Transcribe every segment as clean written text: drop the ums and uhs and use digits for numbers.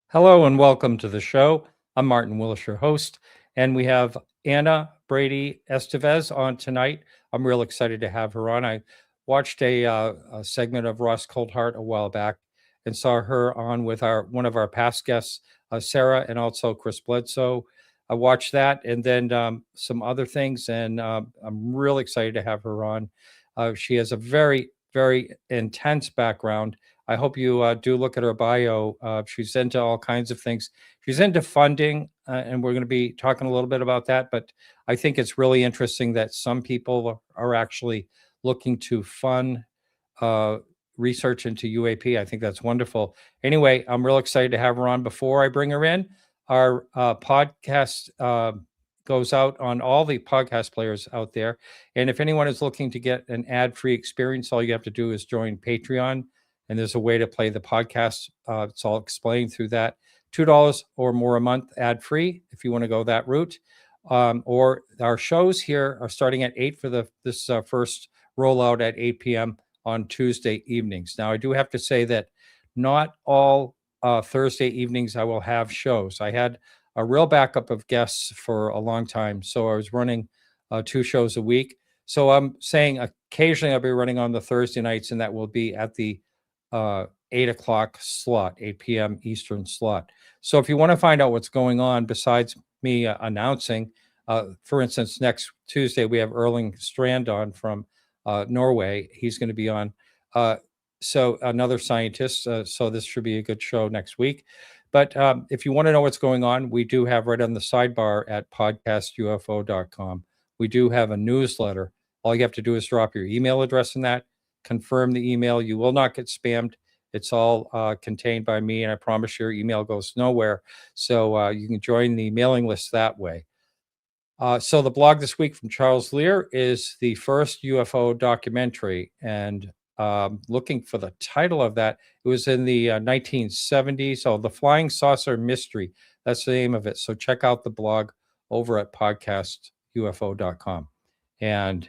Hello and welcome to the show. I'm Martin Willis, your host, and we have Anna Brady-Estevez on tonight. I'm real excited to have her on. I watched a segment of Ross Coldhart a while back and saw her on with one of our past guests, Sarah, and also Chris Bledsoe. I watched that and then some other things, and I'm real excited to have her on. She has a very, very intense background. I hope you do look at her bio. She's into all kinds of things. She's into funding, and we're going to be talking a little bit about that. But I think it's really interesting that some people are actually looking to fund uh, research into UAP. I think that's wonderful. Anyway, I'm real excited to have her on. Before I bring her in, our podcast goes out on all the podcast players out there. And if anyone is looking to get an ad-free experience, all you have to do is join Patreon, and there's a way to play the podcast. It's all explained through that. $2 or more a month ad-free if you want to go that route. Or our shows here are starting at 8 for this first rollout at 8 p.m. on Tuesday evenings. Now, I do have to say that not all Thursday evenings I will have shows. I had a real backup of guests for a long time, so I was running 2 shows a week. So I'm saying occasionally I'll be running on the Thursday nights, and that will be at the 8 o'clock slot, 8 p.m. Eastern slot. So if you want to find out what's going on besides me announcing, for instance, next Tuesday we have Erling Strand on from Norway. He's going to be on. So another scientist. So this should be a good show next week. But if you want to know what's going on, we do have right on the sidebar at podcastufo.com. We do have a newsletter. All you have to do is drop your email address in that, confirm the email. You will not get spammed. It's all contained by me, and I promise your email goes nowhere. So you can join the mailing list that way. So the blog this week from Charles Lear is the first UFO documentary, and looking for the title of that, it was in the 1970s. So the Flying Saucer Mystery, that's the name of it. So check out the blog over at podcastufo.com. And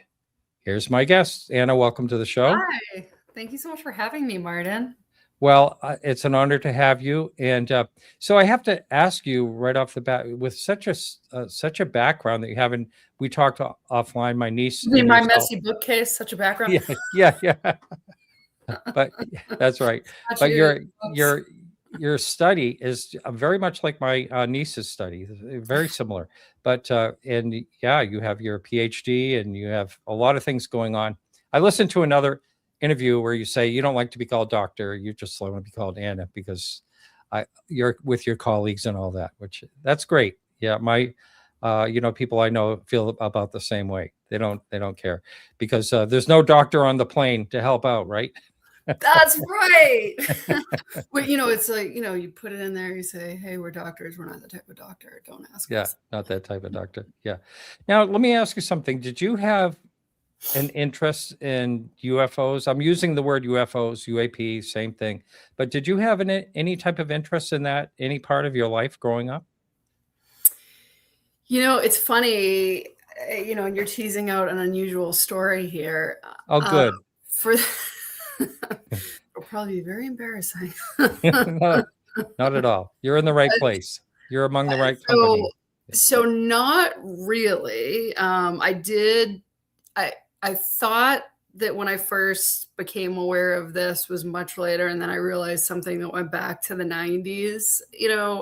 here's my guest. Anna, welcome to the show. Hi. Thank you so much for having me, Martin. Well, it's an honor to have you. And so I have to ask you right off the bat, with such a background that you have, and we talked offline, my niece You mean and my yourself. messy bookcase, such a background? Yeah. But that's right. Not But you. your study is very much like my niece's study, very similar. But and yeah, you have your PhD and you have a lot of things going on. I listened to another interview where you say you don't like to be called doctor, you just want to be called Anna because you're with your colleagues and all that, which that's great. Yeah, my people I know feel about the same way. They don't care because there's no doctor on the plane to help out, right? That's right. But it's like, you put it in there, you say, hey, we're doctors. We're not the type of doctor. Don't ask Yeah, us. not that type of doctor. Yeah. Now, let me ask you something. Did you have an interest in UFOs? I'm using the word UFOs, UAP, same thing. But did you have any type of interest in that, any part of your life growing up? It's funny, and you're teasing out an unusual story here. Oh, good. For it'll probably be very embarrassing. No, not at all. You're in the right place. You're among the right company. So not really. I thought that when I first became aware of this was much later, and then I realized something that went back to the 90s,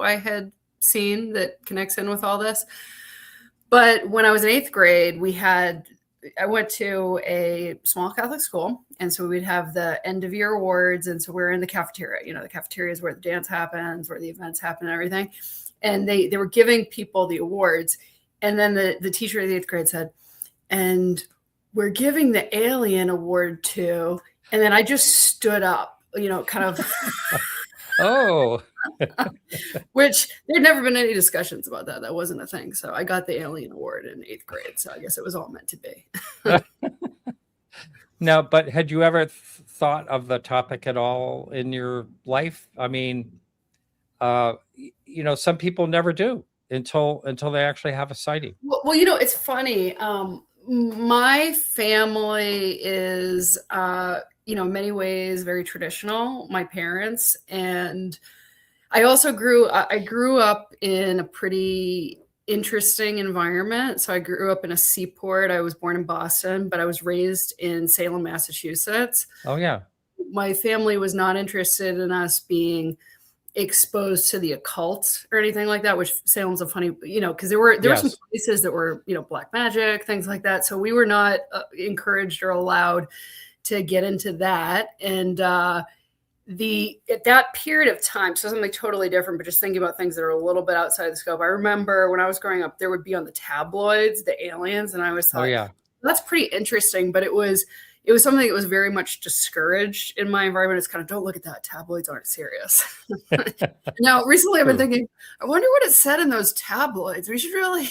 I had seen that connects in with all this. But when I was in 8th grade, I went to a small Catholic school, and so we'd have the end of year awards, and so we're in the cafeteria. The cafeteria is where the dance happens, where the events happen, and everything. And they were giving people the awards, and then the teacher of the 8th grade said, and we're giving the alien award to, and then I just stood up, kind of. Oh. Which there'd never been any discussions about that. That wasn't a thing. So I got the alien award in 8th grade. So I guess it was all meant to be. Now, but had you ever thought of the topic at all in your life? I mean, some people never do until they actually have a sighting. Well, it's funny. My family is, in many ways very traditional. My parents, and I grew up in a pretty interesting environment. So I grew up in a seaport. I was born in Boston, but I was raised in Salem, Massachusetts. Oh yeah. My family was not interested in us being exposed to the occult or anything like that, which Salem's a funny, because there were some Yes. places that were, black magic, things like that. So we were not encouraged or allowed to get into that. And at that period of time, so something totally different, but just thinking about things that are a little bit outside the scope. I remember when I was growing up, there would be on the tabloids the aliens, and I always Oh thought yeah. that's pretty interesting. But it was something that was very much discouraged in my environment. It's kind of, don't look at that. Tabloids aren't serious. Now, recently I've been thinking, I wonder what it said in those tabloids. We should really,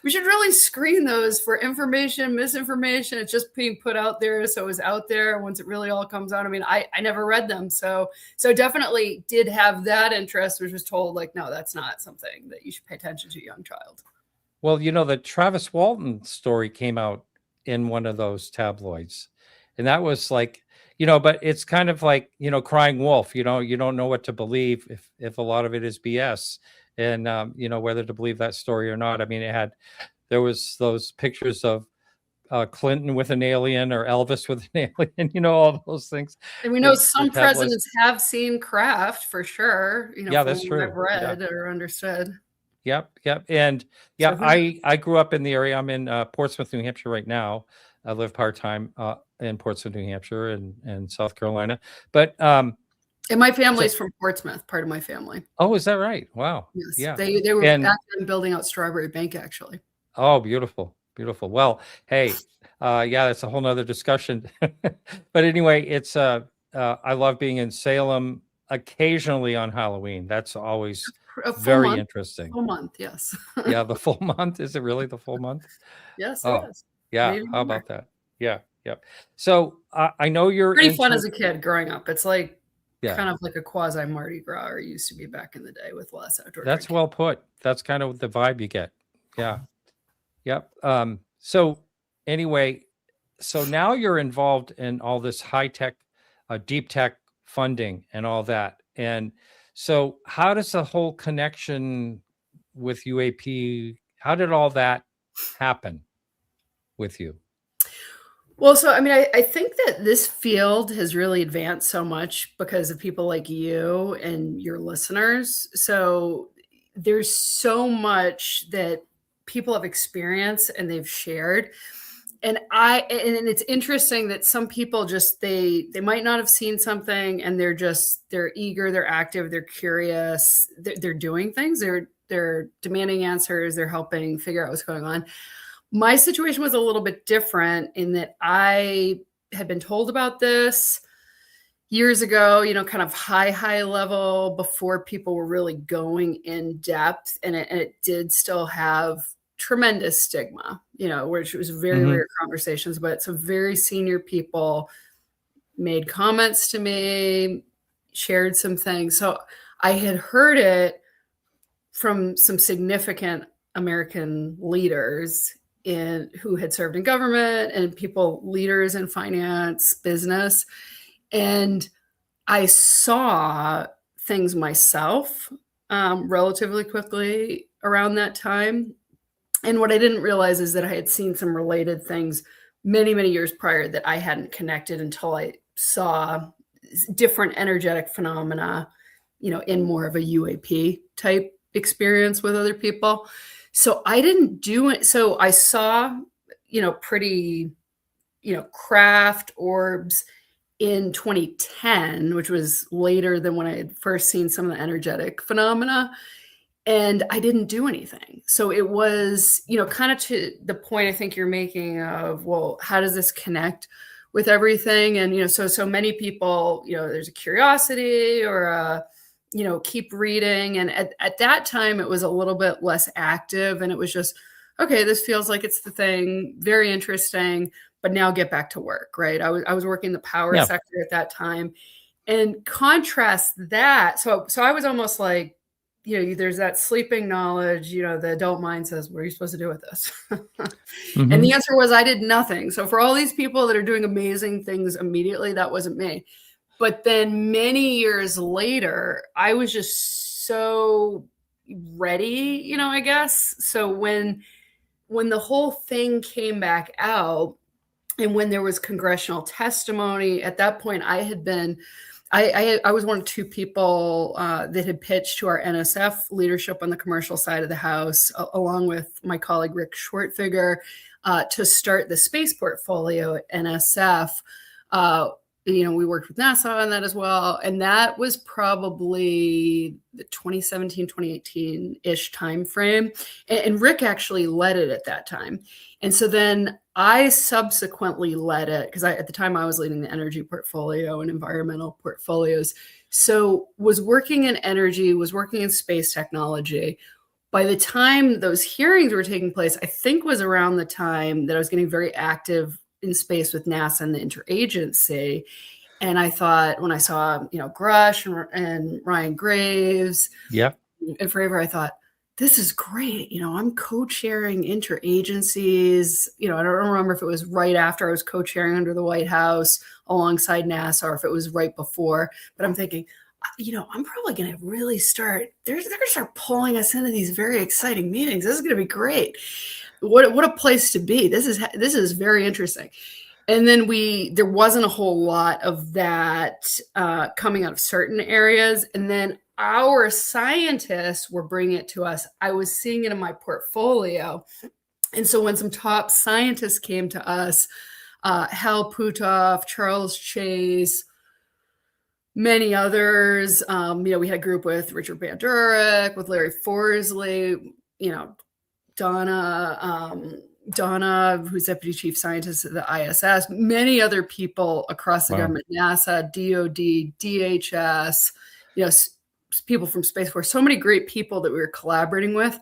we should really screen those for information, misinformation. It's just being put out there. So it was out there once it really all comes out. I mean, I never read them. So definitely did have that interest, which was told like, no, that's not something that you should pay attention to, a young child. Well, the Travis Walton story came out in one of those tabloids. And that was like, but it's kind of like, crying wolf, you don't know what to believe if a lot of it is BS and, whether to believe that story or not. I mean, there was those pictures of Clinton with an alien or Elvis with an alien, all those things. And we know some presidents have seen craft for sure, Yeah, from that's what true. I've read Yeah. or understood. Yep. And yeah, So I grew up in the area. I'm in Portsmouth, New Hampshire right now. I live part-time in Portsmouth, New Hampshire and South Carolina. But and my family's from Portsmouth, part of my family. Oh, is that right? Wow. Yes. Yeah. They were actually building out Strawberry Bank, actually. Oh, beautiful. Beautiful. Well, hey, yeah, that's a whole nother discussion. But anyway, it's I love being in Salem occasionally on Halloween. That's always very interesting. Full month, yes. Yeah, the full month. Is it really the full month? Yes, Oh, it is. yeah. Maybe How more. about that? Yeah. Yep. So I know you're Pretty fun as a kid growing up. It's like Yeah. kind of like a quasi Mardi Gras, or it used to be back in the day with less outdoor That's drinking. well put. That's kind of the vibe you get. Yeah. Yep. So anyway, so now you're involved in all this high tech, deep tech funding and all that. And so how does the whole connection with UAP, how did all that happen with you? Well, so I mean, I think that this field has really advanced so much because of people like you and your listeners. So there's so much that people have experienced and they've shared. And it's interesting that some people just they might not have seen something and they're eager, they're active, they're curious, they're doing things, they're demanding answers, they're helping figure out what's going on. My situation was a little bit different in that I had been told about this years ago, kind of high level before people were really going in depth. And it did still have tremendous stigma, which was very rare conversations, but some very senior people made comments to me, shared some things. So I had heard it from some significant American leaders who had served in government and leaders in finance, business. And I saw things myself relatively quickly around that time. And what I didn't realize is that I had seen some related things many, many years prior that I hadn't connected until I saw different energetic phenomena, in more of a UAP type experience with other people. So I didn't do it. So I saw, pretty, craft orbs in 2010, which was later than when I had first seen some of the energetic phenomena. And I didn't do anything. So it was, kind of to the point I think you're making of, well, how does this connect with everything? And, so many people, there's a curiosity or keep reading. And at that time, it was a little bit less active. And it was just, okay, this feels like it's the thing, very interesting, but now get back to work, right? I was working the power sector at that time. And contrast that. So I was almost like, there's that sleeping knowledge, the adult mind says, what are you supposed to do with this? And the answer was, I did nothing. So for all these people that are doing amazing things immediately, that wasn't me. But then many years later, I was just so ready, I guess. So when the whole thing came back out, and when there was congressional testimony, at that point, I was one of two people that had pitched to our NSF leadership on the commercial side of the House, along with my colleague Rick Shortfigure, to start the space portfolio at NSF. We worked with NASA on that as well. And that was probably the 2017, 2018-ish timeframe. And Rick actually led it at that time. And so then I subsequently led it, because at the time I was leading the energy portfolio and environmental portfolios. So was working in energy, was working in space technology. By the time those hearings were taking place, I think was around the time that I was getting very active in space with NASA and the interagency. And I thought, when I saw, Grush and Ryan Graves, Yep. and Fravor, I thought, this is great. I'm co-chairing interagencies. I don't remember if it was right after I was co-chairing under the White House alongside NASA, or if it was right before. But I'm thinking, I'm probably going to really they're going to start pulling us into these very exciting meetings. This is going to be great. What a place to be. This is very interesting. And then there wasn't a whole lot of that coming out of certain areas. And then our scientists were bringing it to us. I was seeing it in my portfolio. And so when some top scientists came to us, Hal Puthoff, Charles Chase, many others, we had a group with Richard Bandurek, with Larry Forsley, Donna, who's deputy chief scientist at the ISS, many other people across the government, NASA, DOD, DHS, people from Space Force, so many great people that we were collaborating with.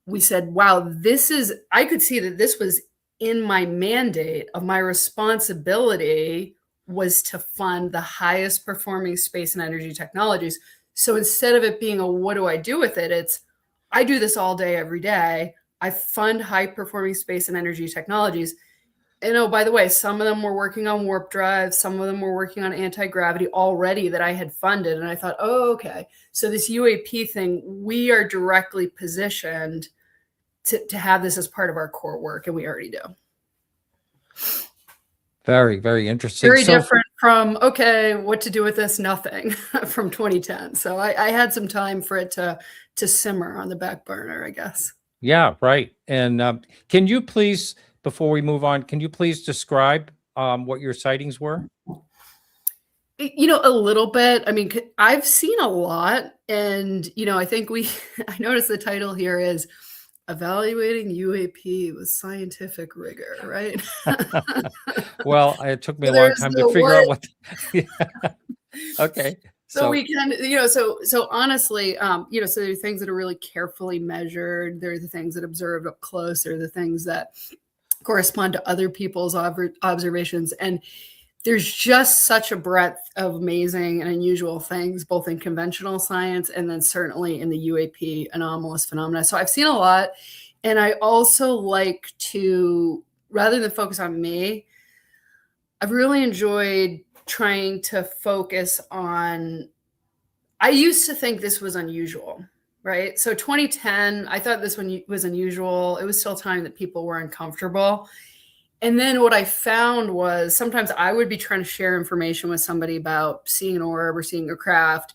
We said, wow, I could see that this was in my mandate of my responsibility was to fund the highest performing space and energy technologies. So instead of it being what do I do with it? It's, I do this all day, every day. I fund high performing space and energy technologies. And by the way, some of them were working on warp drives. Some of them were working on anti-gravity already that I had funded. And I thought, oh, okay. So this UAP thing, we are directly positioned to have this as part of our core work. And we already do. Very, very interesting. Very different from, okay, what to do with this? Nothing from 2010. So I had some time for it to simmer on the back burner, I guess. Yeah, right. And can you please, before we move on, can you please describe what your sightings were? A little bit. I mean, I've seen a lot. And, I think I noticed the title here is Evaluating UAP with Scientific Rigor, right? Well, it took me a long time to figure out what. Okay. So we can, so honestly, so there are things that are really carefully measured. There are the things that observed up close. There are the things that correspond to other people's observations. And there's just such a breadth of amazing and unusual things, both in conventional science and then certainly in the UAP anomalous phenomena. So I've seen a lot. And I also like to, rather than focus on me, I've really enjoyed trying to focus on, I used to think this was unusual, right? So 2010, I thought this one was unusual. It was still time that people were uncomfortable. And then what I found was sometimes I would be trying to share information with somebody about seeing an orb or seeing a craft,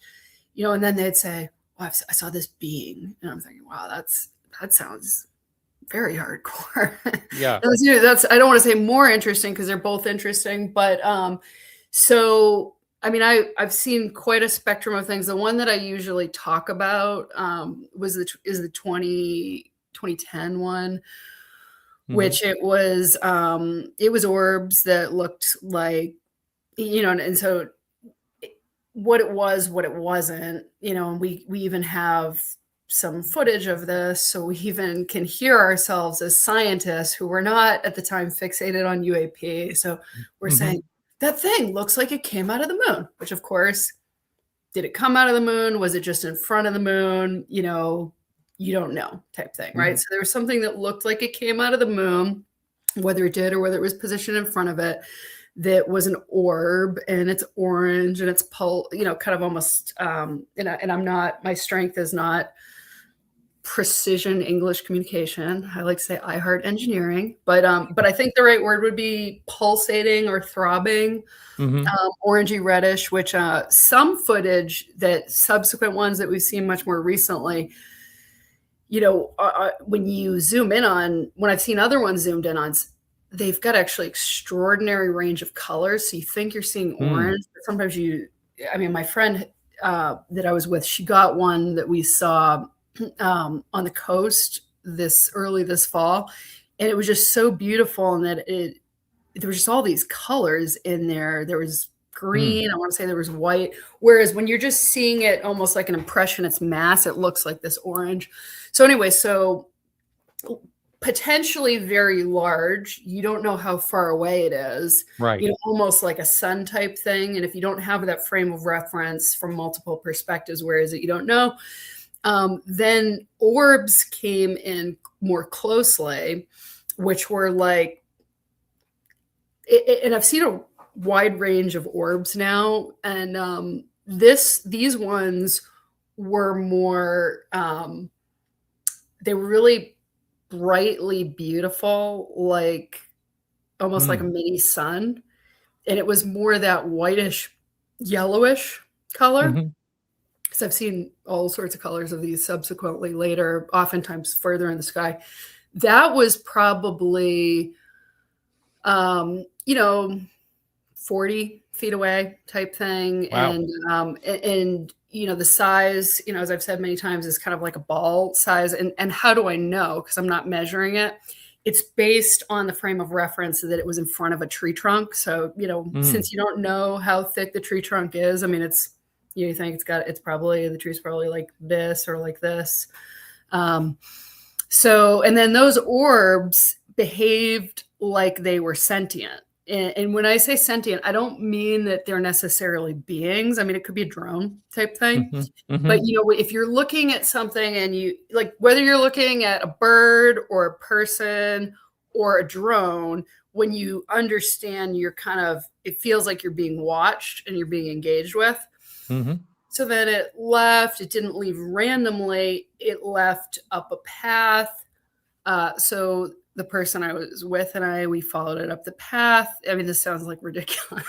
and then they'd say, well, I saw this being. And I'm thinking, wow, that sounds very hardcore. Yeah. I don't want to say more interesting because they're both interesting, but so, I mean, I've seen quite a spectrum of things. The one that I usually talk about is the 2010 one, which it was orbs that looked like, and so what it was, what it wasn't, and we even have some footage of this. So we even can hear ourselves as scientists who were not at the time fixated on UAP. So we're saying, that thing looks like it came out of the moon, which of course, did it come out of the moon? Was it just in front of the moon? You don't know type thing, right? So there was something that looked like it came out of the moon, whether it did or whether it was positioned in front of it. that was an orb, and it's orange and it's kind of almost, and I'm not, my strength is not precision English communication. I like to say I heart engineering, but I think the right word would be pulsating or throbbing, Mm-hmm. orangey reddish, which some footage, that subsequent ones that we've seen much more recently, when you zoom in on, when I've seen other ones zoomed in on, they've got actually extraordinary range of colors. So you think you're seeing orange, but sometimes my friend that I was with, she got one that we saw on the coast this fall, and it was just so beautiful, and that there was just all these colors in there. There was green, I want to say there was white, whereas when you're just seeing it almost like an impressionist mass, it looks like this orange. So anyway, potentially very large. You don't know how far away it is, Right. Almost like a sun type thing. And if you don't have that frame of reference from multiple perspectives, where is it, you don't know. Then orbs came in more closely, which were like, and I've seen a wide range of orbs now, and these ones were more, they were really brightly beautiful, like almost like a mini sun, and it was more that whitish, yellowish color. Mm-hmm. Because I've seen all sorts of colors of these subsequently later, oftentimes further in the sky. That was probably, 40 feet away type thing. Wow. And the size, as I've said many times, is kind of like a ball size. And how do I know? Because I'm not measuring it. It's based on the frame of reference that it was in front of a tree trunk. So, since you don't know how thick the tree trunk is, I mean, you think the tree's probably like this or like this. So, and then those orbs behaved like they were sentient. And when I say sentient, I don't mean that they're necessarily beings. I mean, it could be a drone type thing. Mm-hmm. Mm-hmm. But, if you're looking at something, and you like, whether you're looking at a bird or a person or a drone, when you understand, it feels like you're being watched and you're being engaged with. Mm-hmm. So then it didn't leave randomly. It left up a path. So the person I was with and we followed it up the path. I mean, this sounds like ridiculous.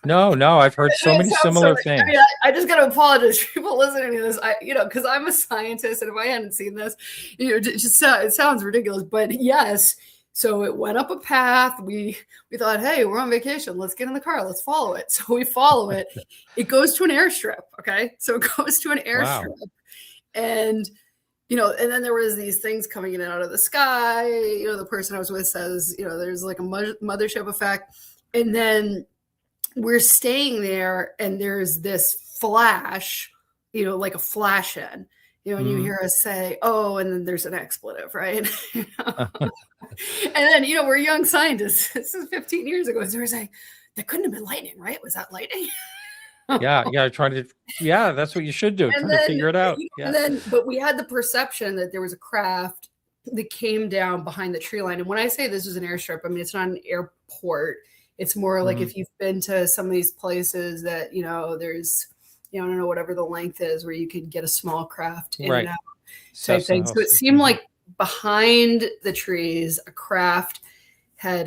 No, I've heard so many similar things. I mean, I just got to apologize to people listening to this. Because I'm a scientist, and if I hadn't seen this, it sounds ridiculous. But yes, so it went up a path. We thought, hey, we're on vacation. Let's get in the car. Let's follow it. So we follow it. It goes to an airstrip. Okay, so it goes to an airstrip, Wow. and and then there was these things coming in and out of the sky. The person I was with says, there's like a mothership effect. And then we're staying there, and there's this flash, like a flash in, and you hear us say, oh, and then there's an expletive, right? And then, we're young scientists. This is 15 years ago. So we're saying, that couldn't have been lightning, right? Was that lightning? Yeah, that's what you should do. Try to figure it out. Yeah. But we had the perception that there was a craft that came down behind the tree line. And when I say this was an airstrip, I mean, it's not an airport. It's more like if you've been to some of these places that, there's, I don't know, whatever the length is, where you could get a small craft in and out type thing. So it seemed like behind the trees, a craft had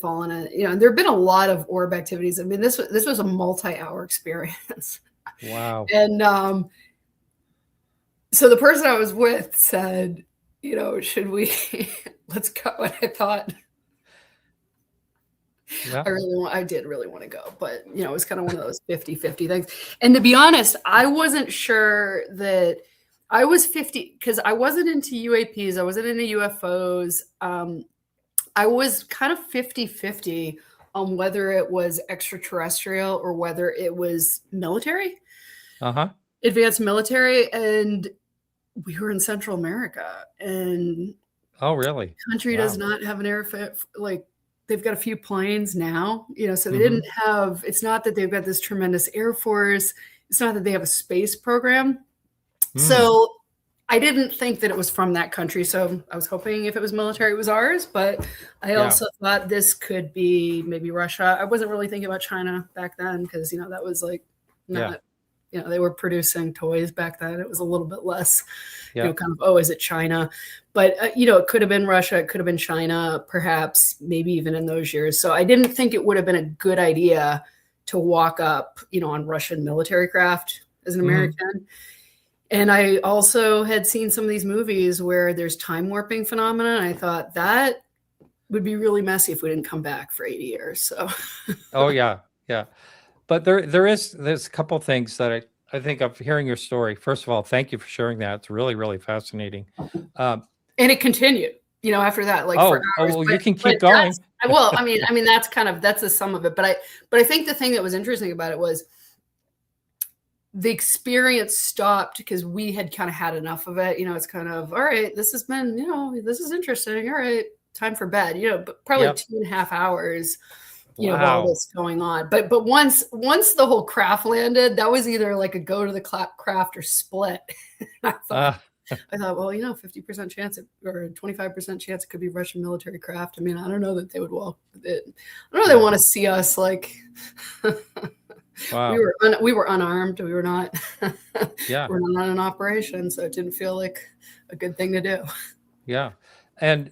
fallen, and there have been a lot of orb activities. I mean, this was a multi-hour experience. Wow. And so the person I was with said, should we let's go? And I thought, Yeah. I did really want to go, but it was kind of one of those 50-50 things. And to be honest, I wasn't sure that I was 50, because I wasn't into UAPs, I wasn't into UFOs. I was kind of 50-50 on whether it was extraterrestrial or whether it was military, advanced military. And we were in Central America, and oh, really? The country does not have an airfield. Like, they've got a few planes now, so they didn't have, it's not that they've got this tremendous Air Force. It's not that they have a space program. So I didn't think that it was from that country, so I was hoping if it was military, it was ours. But I also thought this could be maybe Russia. I wasn't really thinking about China back then because that was like not. They were producing toys back then. It was a little bit less, kind of, oh, is it China? But, it could have been Russia. It could have been China, perhaps, maybe even in those years. So I didn't think it would have been a good idea to walk up, on Russian military craft as an American. And I also had seen some of these movies where there's time warping phenomena. And I thought that would be really messy if we didn't come back for 80 years. So. Oh, yeah. Yeah. But there's a couple things that I think of hearing your story. First of all, thank you for sharing that. It's really, really fascinating. And it continued, after that, like for hours. Well, you can keep going. Well, I mean, that's the sum of it. But I think the thing that was interesting about it was the experience stopped because we had kind of had enough of it. It's kind of, all right, this has been, this is interesting. All right, time for bed, but probably 2.5 hours. Of all this going on. But once the whole craft landed, that was either like a go to the craft or split. I thought, well, 50% chance or 25% chance it could be Russian military craft. I mean, I don't know that they would walk with it. I don't know they want to see us like we were unarmed. We were not we're not in operation, so it didn't feel like a good thing to do. Yeah. And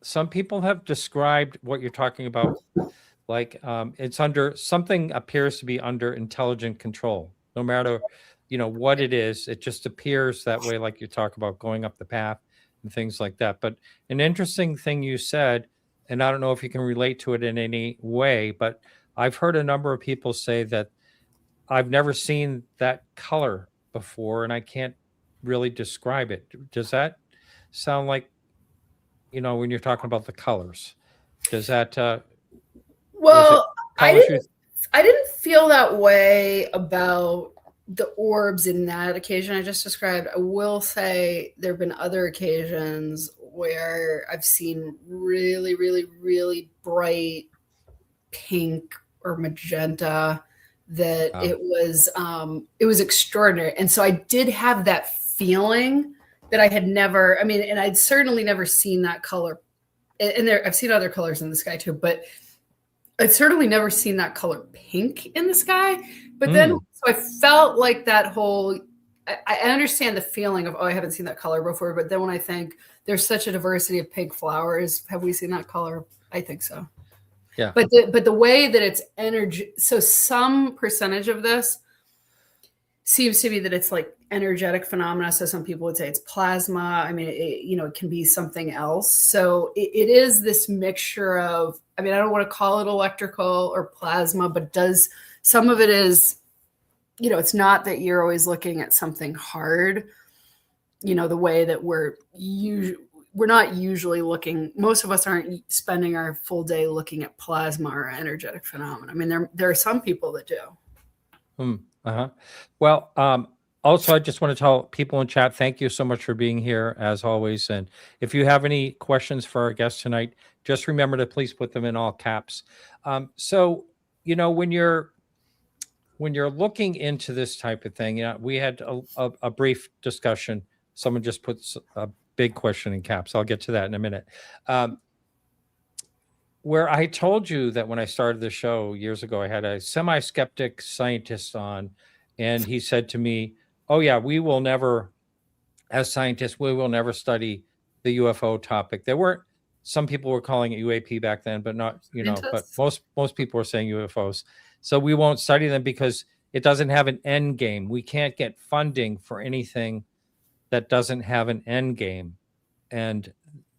some people have described what you're talking about like it's under something appears to be under intelligent control, no matter, what it is. It just appears that way, like you talk about going up the path and things like that. But an interesting thing you said, and I don't know if you can relate to it in any way, but I've heard a number of people say that I've never seen that color before and I can't really describe it. Does that sound like, when you're talking about the colors, does that, well, I didn't feel that way about the orbs in that occasion I just described. I will say there have been other occasions where I've seen really, really, really bright pink or magenta that it was extraordinary. And so I did have that feeling that I had never, and I'd certainly never seen that color. And I've seen other colors in the sky too, but I'd certainly never seen that color pink in the sky. But then so I felt like that whole, I understand the feeling of, I haven't seen that color before. But then when I think there's such a diversity of pink flowers, have we seen that color? I think so. Yeah. But the way that it's energy, so some percentage of this seems to be that it's like energetic phenomena. So some people would say it's plasma. It can be something else. So it is this mixture of, I don't want to call it electrical or plasma, but some of it is, it's not that you're always looking at something hard, the way that we're not usually looking, most of us aren't spending our full day looking at plasma or energetic phenomena. There are some people that do. Well, also, I just want to tell people in chat, thank you so much for being here as always. And if you have any questions for our guest tonight, just remember to please put them in all caps. So, when you're looking into this type of thing, we had a brief discussion. Someone just puts a big question in caps. I'll get to that in a minute. Where I told you that when I started the show years ago, I had a semi-skeptic scientist on, and he said to me, oh yeah, we will never, as scientists, we will never study the UFO topic. There weren't, some people were calling it UAP back then, but not, but most people were saying UFOs. So we won't study them because it doesn't have an end game. We can't get funding for anything that doesn't have an end game. And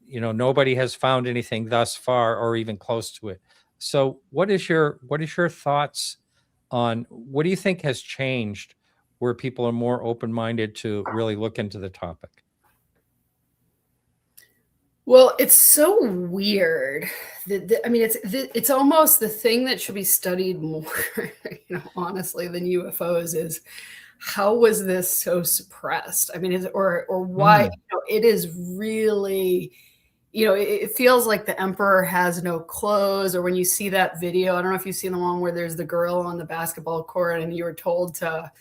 nobody has found anything thus far or even close to it. So what is your thoughts on, what do you think has changed where people are more open-minded to really look into the topic? Well, it's so weird. It's almost the thing that should be studied more, honestly, than UFOs is, how was this so suppressed? Or why? It is really, it feels like the emperor has no clothes. Or when you see that video, I don't know if you've seen the one where there's the girl on the basketball court and you were told to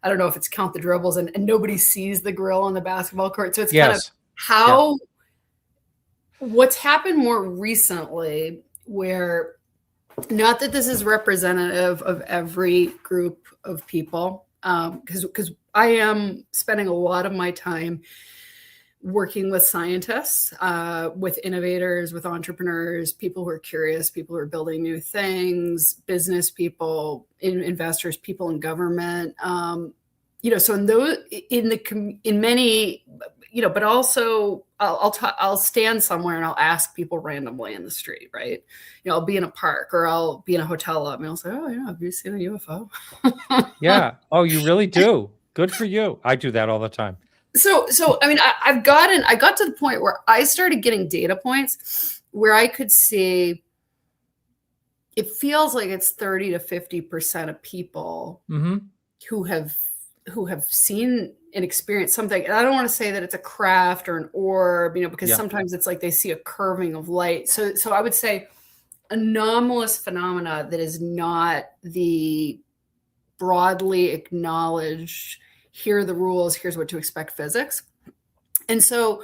I don't know if it's count the dribbles, and nobody sees the grill on the basketball court. So it's kind of Yes. how what's happened more recently, where not that this is representative of every group of people, because I am spending a lot of my time working with scientists, with innovators, with entrepreneurs, people who are curious, people who are building new things, business people, investors, people in government. So in many, but also I'll stand somewhere and I'll ask people randomly in the street, right? I'll be in a park or I'll be in a hotel lobby and I'll say, "Oh, yeah, have you seen a UFO?" Yeah. Oh, you really do. Good for you. I do that all the time. So I mean, I got to the point where I started getting data points where I could see it feels like it's 30 to 50% of people who have seen and experienced something. And I don't want to say that it's a craft or an orb, because sometimes it's like they see a curving of light. So I would say anomalous phenomena that is not the broadly acknowledged, here are the rules, here's what to expect physics. And so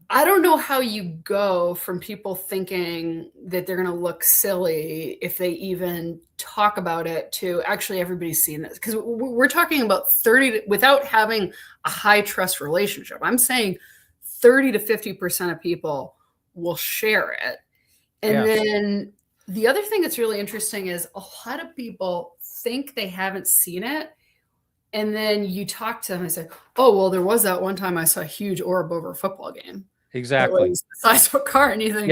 I don't know how you go from people thinking that they're going to look silly if they even talk about it to actually everybody's seen this. Because we're talking about 30, without having a high trust relationship. I'm saying 30 to 50% of people will share it. And then the other thing that's really interesting is a lot of people think they haven't seen it. And then you talk to them and say, "Oh, well, there was that one time I saw a huge orb over a football game." Exactly. It was the size of a car. And you think,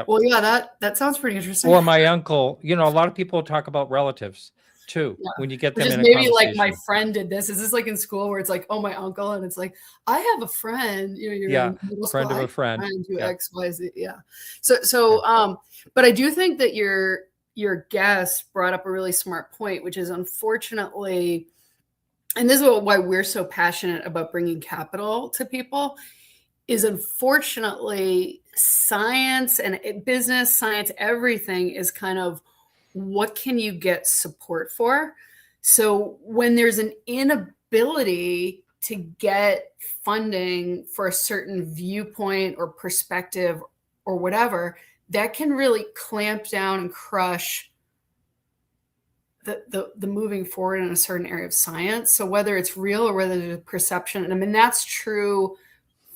well, yeah, that sounds pretty interesting. Or my uncle, a lot of people talk about relatives too, when you get them in a maybe conversation. Like my friend did this. Is this like in school where it's like, "Oh, my uncle," and it's like, "I have a friend." You're in middle friend school, of a friend. Who X, Y, Z. Yeah. So, but I do think that your guest brought up a really smart point, which is unfortunately, and this is why we're so passionate about bringing capital to people, is unfortunately science and business, science, everything is kind of, what can you get support for? So when there's an inability to get funding for a certain viewpoint or perspective or whatever, that can really clamp down and crush the moving forward in a certain area of science. So whether it's real or whether there's a perception, and I mean, that's true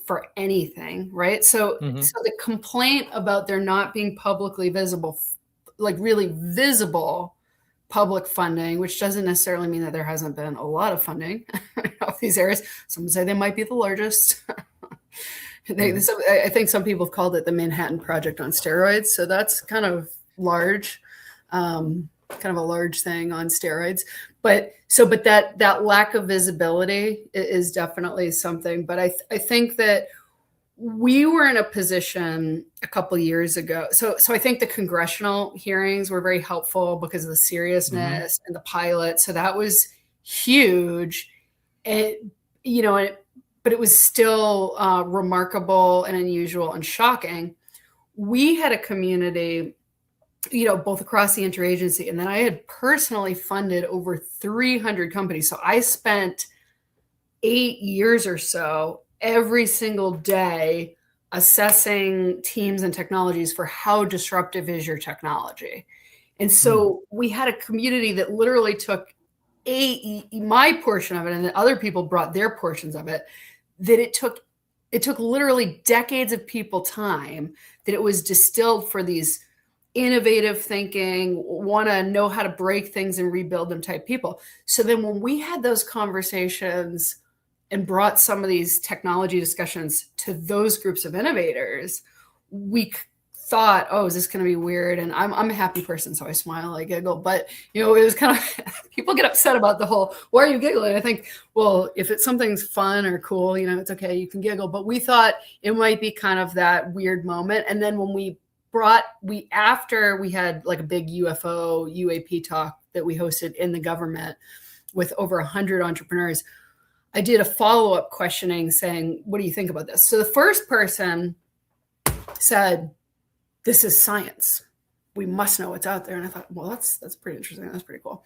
for anything, right? So the complaint about there not being publicly visible, like really visible public funding, which doesn't necessarily mean that there hasn't been a lot of funding of these areas. Some say they might be the largest. I think some people have called it the Manhattan Project on steroids. So that's kind of large. Kind of a large thing on steroids, but that lack of visibility is definitely something. But I think that we were in a position a couple of years ago. So I think the congressional hearings were very helpful because of the seriousness and the pilot. So that was huge, but it was still remarkable and unusual and shocking. We had a community, both across the interagency, and then I had personally funded over 300 companies. So I spent 8 years or so every single day assessing teams and technologies for how disruptive is your technology. And so we had a community that literally took my portion of it, and then other people brought their portions of it, that it took literally decades of people time, that it was distilled for these innovative thinking, want to know how to break things and rebuild them type people. So then when we had those conversations and brought some of these technology discussions to those groups of innovators, we thought, "Oh, is this going to be weird?" And I'm a happy person, so I smile, I giggle. But it was kind of people get upset about the whole, "Why are you giggling?" I think, well, if it's something's fun or cool, it's okay, you can giggle. But we thought it might be kind of that weird moment. And then when after we had like a big UFO UAP talk that we hosted in the government with over 100 entrepreneurs, I did a follow-up questioning saying, "What do you think about this?" So the first person said, "This is science. We must know what's out there." And I thought, well, that's pretty interesting. That's pretty cool.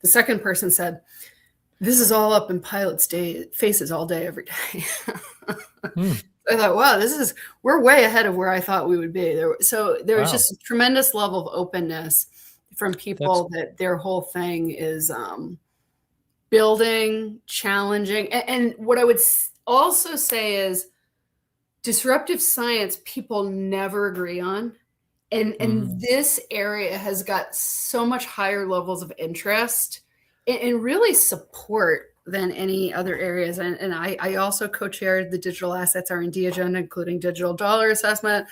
The second person said, This is all up in pilots' faces all day, every day. Hmm. I thought, wow, we're way ahead of where I thought we would be. There was Wow. just a tremendous level of openness from That's people that their whole thing is building, challenging. And what I would also say is disruptive science, people never agree on. And this area has got so much higher levels of interest and really support than any other areas. And I also co-chaired the digital assets R&D agenda, including digital dollar assessment,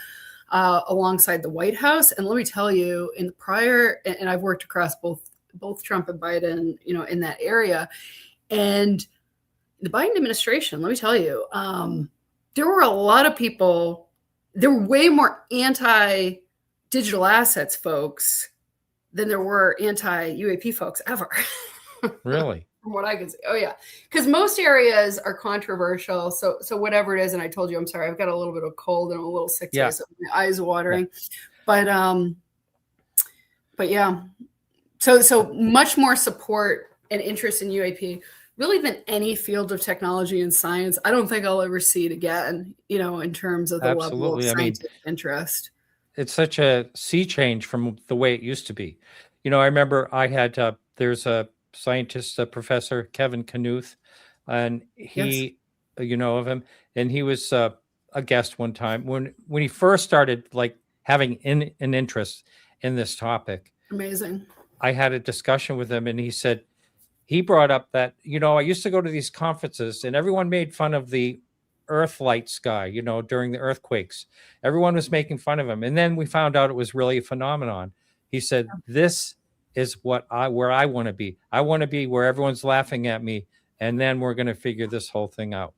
alongside the White House. And let me tell you, in the prior, and I've worked across both Trump and Biden, in that area. And the Biden administration, let me tell you, there were a lot of people, there were way more anti-digital assets folks than there were anti-UAP folks ever. really, From what I can see. Oh yeah. Because most areas are controversial. So whatever it is, and I told you, I'm sorry, I've got a little bit of cold and I'm a little sick today, yeah, so my eyes are yeah. watering. But yeah. So much more support and interest in UAP really than any field of technology and science. I don't think I'll ever see it again, in terms of the level of Absolutely. I mean, scientific interest. it's such a sea change from the way it used to be. I remember I had there's a scientist, a professor, Kevin Knuth, and Yes. he, you know of him, and he was a guest one time when he first started like having an interest in this topic. Amazing. I had a discussion with him, and he brought up that I used to go to these conferences and everyone made fun of the earth light sky during the earthquakes. Everyone was making fun of him, and then we found out it was really a phenomenon. He said, this is where I want to be. I want to be where everyone's laughing at me, and then we're going to figure this whole thing out.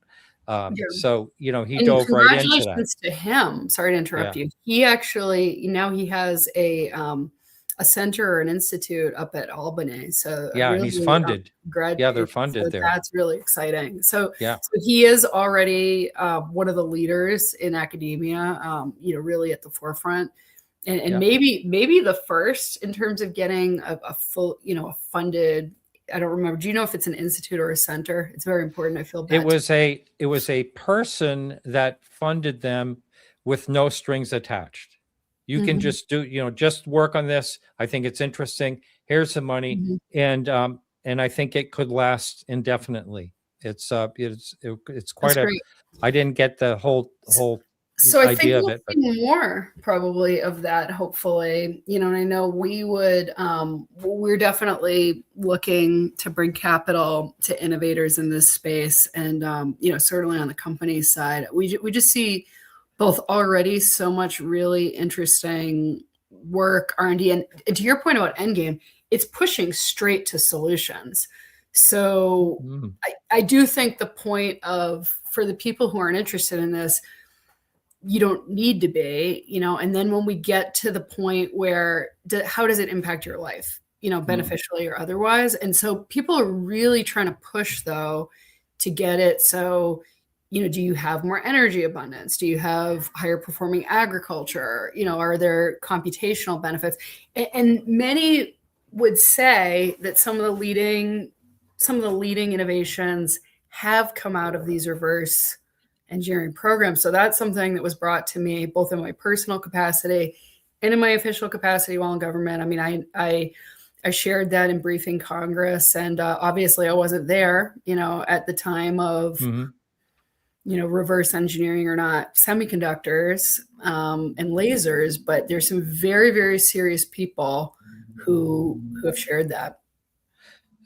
Yeah. So he And dove right into that. congratulations to him. Sorry to interrupt Yeah, you. He actually now he has a center or an institute up at Albany. So yeah, and he's really funded. Yeah, they're graduate. funded So there. that's really exciting. So Yeah, he is already one of the leaders in academia. Really at the forefront. And yeah. maybe the first in terms of getting a full, a funded. I don't remember. Do you know if it's an institute or a center? It's very important. I feel It bad. was a person that funded them with no strings attached. You can Mhm, just just work on this. I think it's interesting. Here's some money, mhm. and I think it could last indefinitely. It's That's quite a. great. I didn't get the whole So I think idea of we'll it, but see more probably of that, hopefully. And I know we're definitely looking to bring capital to innovators in this space. And, certainly on the company side, we just see both already so much really interesting work, R&D. And to your point about Endgame, it's pushing straight to solutions. So mm, I do think the point for the people who aren't interested in this, you don't need to be, and then when we get to the point where how does it impact your life, mm, beneficially or otherwise. And so people are really trying to push though to get it. So, do you have more energy abundance? Do you have higher performing agriculture? Are there computational benefits? And many would say that some of the leading innovations have come out of these reverse engineering program. So that's something that was brought to me both in my personal capacity and in my official capacity while in government. I mean, I shared that in briefing Congress, and obviously I wasn't there, at the time of mhm. reverse engineering or not semiconductors and lasers, but there's some very, very serious people who have shared that.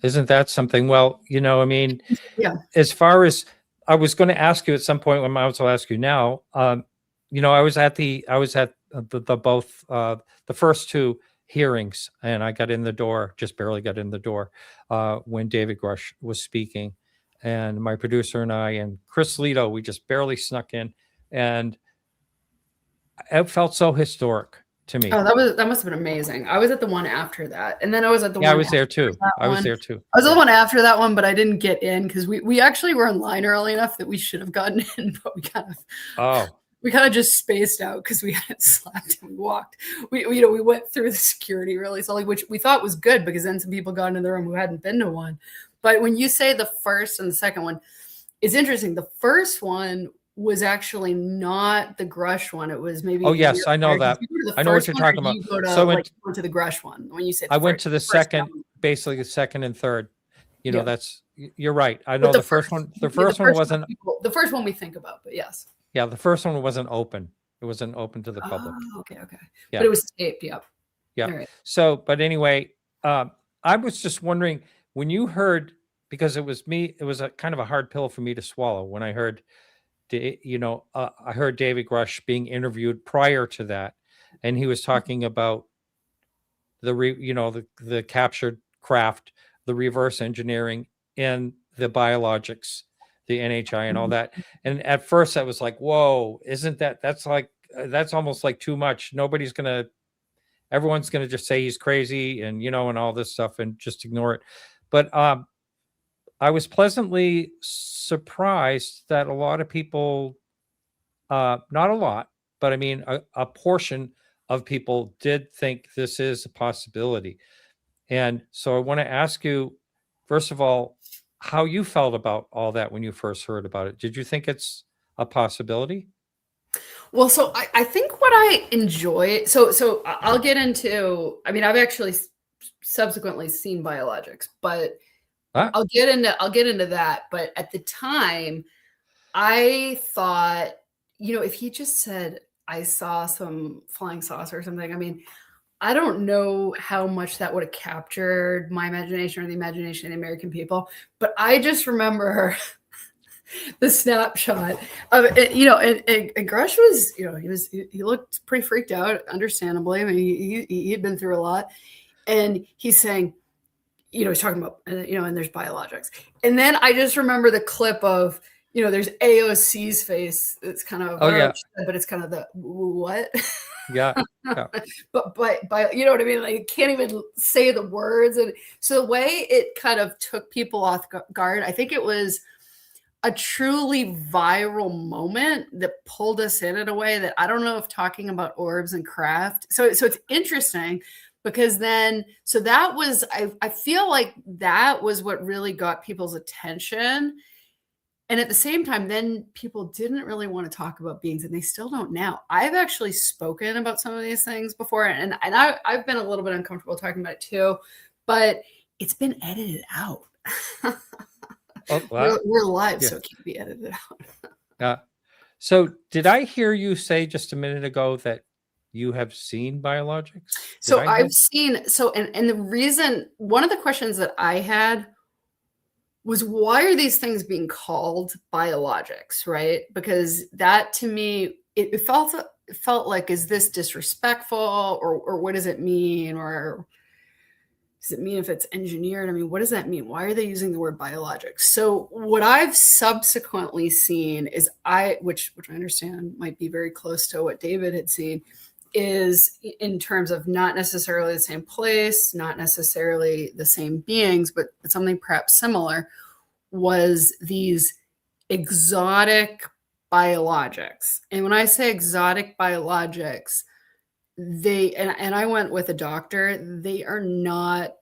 Isn't that something? Well, I mean, Yeah. as far as I was going to ask you at some point, when I also ask you now, I was at the both the first two hearings, and I got in the door, just barely got in the door, when David Grush was speaking, and my producer and I and Chris Lito, we just barely snuck in, and it felt so historic to me. Oh, that must have been amazing. I was at the one after that, and then I was at the Yeah, I one was after there too. that I was one. there too. I was at the Yeah. one after that one, but I didn't get in because we actually were in line early enough that we should have gotten in, but Oh, we kind of just spaced out because we hadn't slept and we walked. We went through the security really slowly, which we thought was good because then some people got into the room who hadn't been to one. But when you say the first and the second one, it's interesting. The first one was actually not the Grush one. It was maybe. Oh yes, I know that. I know what you're talking about. You go to, So like, go to the Grush one when you say I went to the first second, one. basically the second and third. You know, Yeah. you're right. I But know the first one. The first one wasn't. The first one we think about, but yes. Yeah, the first one wasn't open. It wasn't open to the public. Oh, okay. Yeah. But it was taped. Yep. Yeah. All right. So, but anyway, I was just wondering when you heard, because it was a kind of a hard pill for me to swallow when I heard, I heard David Grush being interviewed prior to that, and he was talking about the captured craft, the reverse engineering, and the biologics, the NHI, and all that. And at first, I was like, "Whoa, isn't that's almost like too much? Everyone's gonna just say he's crazy, and and all this stuff, and just ignore it." But I was pleasantly surprised that a lot of people, not a lot, but I mean, a portion of people did think this is a possibility. And so I want to ask you, first of all, how you felt about all that when you first heard about it. Did you think it's a possibility? Well, so I think what I enjoy, so I'll get into, I mean, I've actually subsequently seen biologics, but Huh? I'll get into that. But at the time, I thought, if he just said, I saw some flying saucer or something, I mean, I don't know how much that would have captured my imagination or the imagination of the American people, but I just remember the snapshot of it, and Grush was, he looked pretty freaked out, understandably. I mean, he had been through a lot, and he's saying, he's talking about, and there's biologics. And then I just remember the clip of, there's AOC's face. It's kind of, Yeah, but it's kind of the what? yeah, yeah. but you know what I mean? Like, you can't even say the words. And so the way it kind of took people off guard, I think it was a truly viral moment that pulled us in a way that I don't know if talking about orbs and craft. So it's interesting because then, so that was, I feel like that was what really got people's attention. And at the same time, then people didn't really want to talk about beings, and they still don't now. I've actually spoken about some of these things before, and I've been a little bit uncomfortable talking about it too, but it's been edited out. Oh, wow. We're live, Yeah. so it can't be edited out. Yeah. So did I hear you say just a minute ago that you have seen biologics? So I've seen, and the reason, one of the questions that I had was, why are these things being called biologics, right? Because that, to me, it felt like, is this disrespectful, or what does it mean? Or does it mean if it's engineered? I mean, what does that mean? Why are they using the word biologics? So what I've subsequently seen is, which I understand might be very close to what David had seen, is in terms of not necessarily the same place, not necessarily the same beings, but something perhaps similar, was these exotic biologics. And when I say exotic biologics, and I went with a doctor, they're not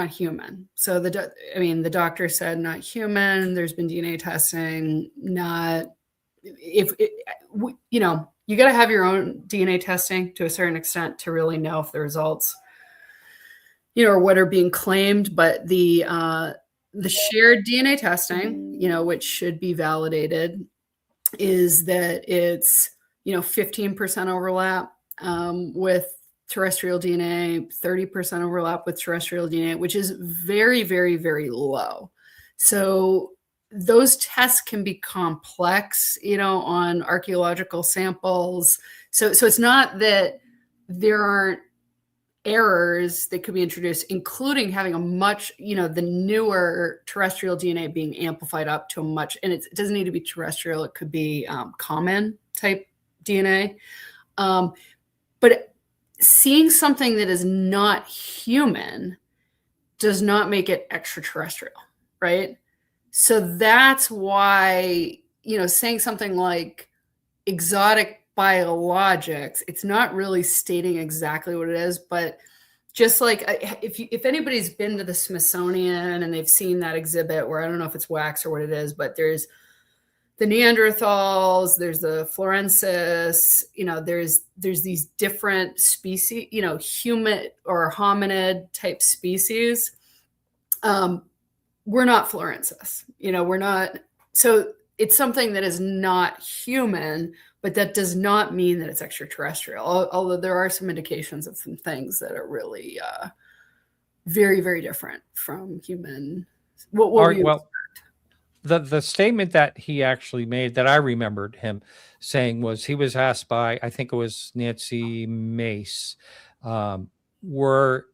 human. So the doctor said not human. There's been DNA testing, not, you got to have your own DNA testing to a certain extent to really know if the results, or what are being claimed. But the shared DNA testing, which should be validated, is that it's, 15% overlap with terrestrial DNA, 30% overlap with terrestrial DNA, which is very, very, very low. So those tests can be complex, on archaeological samples. So it's not that there aren't errors that could be introduced, including having a much, the newer terrestrial DNA being amplified up to a much, and it doesn't need to be terrestrial. It could be common type DNA. But seeing something that is not human does not make it extraterrestrial, right? So that's why, saying something like exotic biologics, it's not really stating exactly what it is, but just like if anybody's been to the Smithsonian and they've seen that exhibit where I don't know if it's wax or what it is, but there's the Neanderthals, there's the Florensis, there's these different species, human or hominid type species. We're not Florensis, we're not. So it's something that is not human, but that does not mean that it's extraterrestrial. Although there are some indications of some things that are really very, very different from human. Well, the statement that he actually made that I remembered him saying was he was asked by, I think it was Nancy Mace, were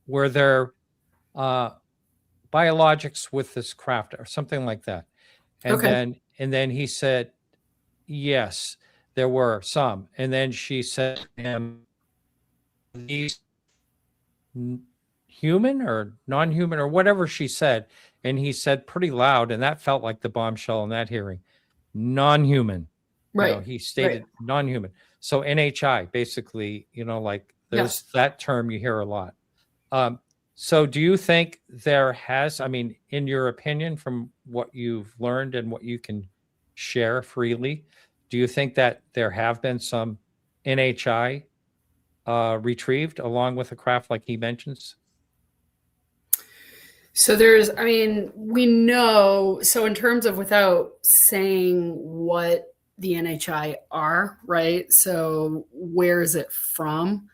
there biologics with this craft or something like that? And then he said, yes, there were some. And then she said to him, these human or non-human or whatever she said. And he said pretty loud, and that felt like the bombshell in that hearing, non-human. Right. He stated non-human. So NHI, basically, like there's that term you hear a lot. So do you think there has, in your opinion, from what you've learned and what you can share freely, do you think that there have been some NHI retrieved along with a craft like he mentions? So we know, so in terms of without saying what the NHI are, right? So where is it from?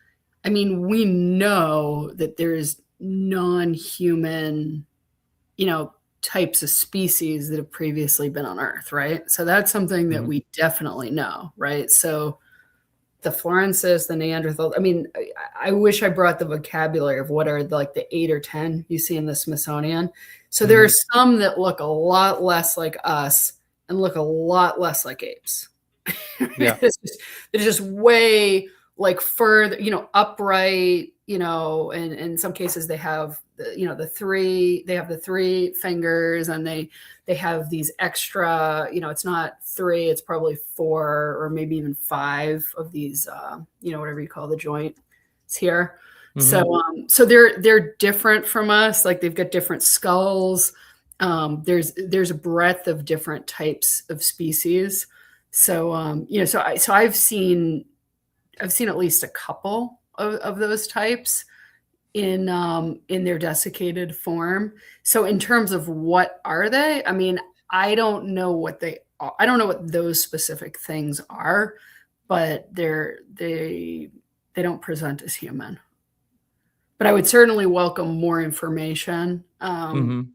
We know that there's non-human, types of species that have previously been on Earth, right? So that's something that we definitely know, right? So the Florensis, the Neanderthal. I wish I brought the vocabulary of what are like the 8 or 10 you see in the Smithsonian. So there are some that look a lot less like us and look a lot less like apes. Yeah. They're just way like further, upright, and in some cases they have the three fingers, and they have these extra, it's not 3, it's probably 4 or maybe even 5 of these, whatever you call the joint here. Mm-hmm. So they're different from us. Like they've got different skulls. There's a breadth of different types of species. So, I've seen at least a couple of those types in their desiccated form. So in terms of what are they, I don't know what they are. I don't know what those specific things are, but they don't present as human. But I would certainly welcome more information, on